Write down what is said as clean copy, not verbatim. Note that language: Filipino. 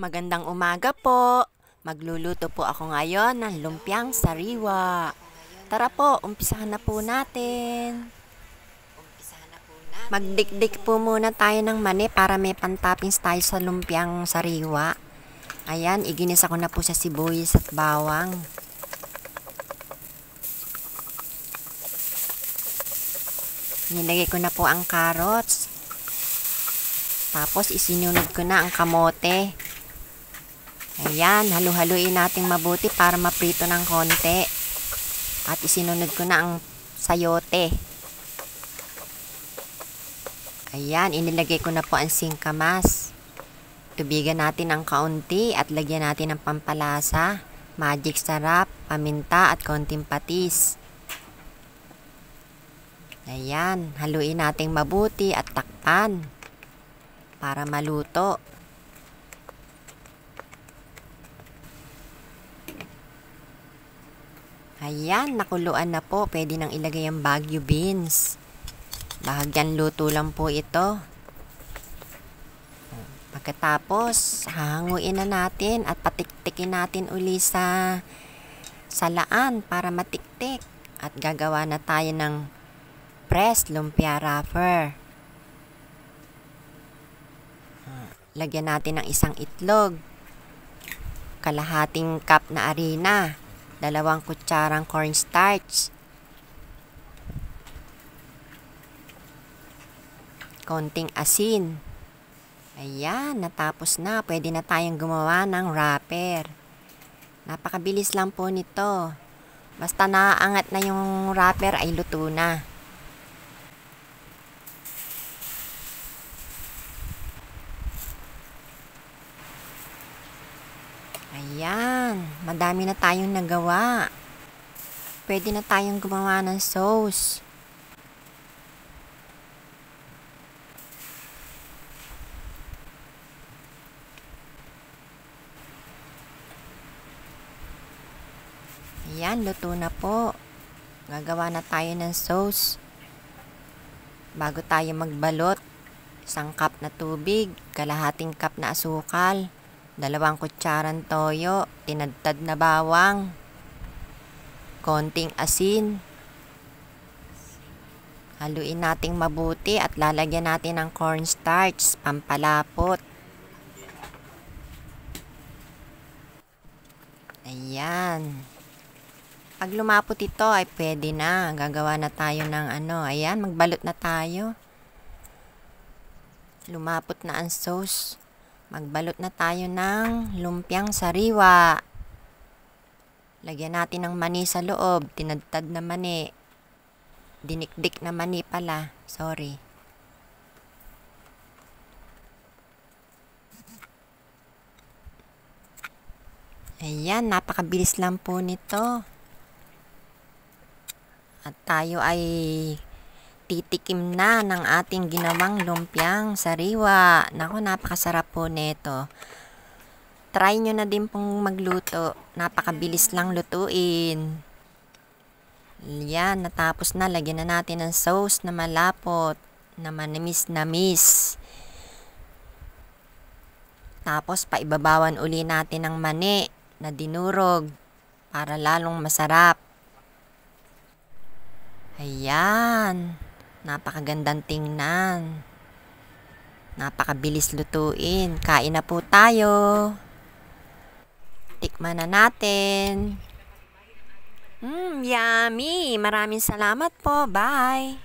Magandang umaga po. Magluluto po ako ngayon ng lumpiang sariwa. Tara po, umpisahan na po natin. Magdikdik po muna tayo ng mani para may pantoppings tayo sa lumpiang sariwa. Ayan, iginisa ko na po sa sibuyas at bawang. Nilagay ko na po ang carrots. Tapos isinunod ko na ang kamote. Ayan, halu-haluin nating mabuti para maprito ng konti. At isinunod ko na ang sayote. Ayan, inilagay ko na po ang singkamas. Tubigan natin ng kaunti at lagyan natin ng pampalasa, magic sarap, paminta at konting patis. Ayan, haluin nating mabuti at takpan para maluto. Ayan, nakuluan na po. Pwede nang ilagay ang Baguio beans. Bahagyan luto lang po ito. Pagkatapos, hahanguin na natin at patiktikin natin uli sa salaan para matiktik. At gagawa na tayo ng pressed lumpia wrapper. Lagyan natin ng isang itlog, kalahating cup na harina, 2 kutsarang cornstarch, konting asin. Ayan, natapos na. Pwede na tayong gumawa ng wrapper. Napakabilis lang po nito. Basta naaangat na yung wrapper ay luto na. Ayan, madami na tayong nagawa. Pwede na tayong gumawa ng sauce. Ayan, luto na po. Gagawa na tayo ng sauce. Bago tayo magbalot, 1 cup na tubig, kalahating cup na asukal, 2 kutsarang toyo, tinadtad na bawang, konting asin. Haluin nating mabuti at lalagyan natin ng cornstarch, pampalapot. Ayan. Pag lumapot ito ay pwede na. Gagawa na tayo ng ayan, magbalot na tayo. Lumapot na ang sauce. Magbalot na tayo ng lumpiang sariwa. Lagyan natin ng mani sa loob. Tinadtad na mani. Dinikdik na mani pala. Sorry. Ayan, napakabilis lang po nito. At tayo ay titikim na ng ating ginawang lumpiang sariwa. Naku, napakasarap po nito. Try nyo na din pong magluto. Napakabilis lang lutuin. Yan, natapos na. Lagyan na natin ng sauce na malapot, na manamis-namis. Tapos, paibabawan uli natin ng mani na dinurog para lalong masarap. Ayan. Napakagandang tingnan. Napakabilis lutuin. Kain na po tayo. Tikman na natin. Yummy! Maraming salamat po. Bye!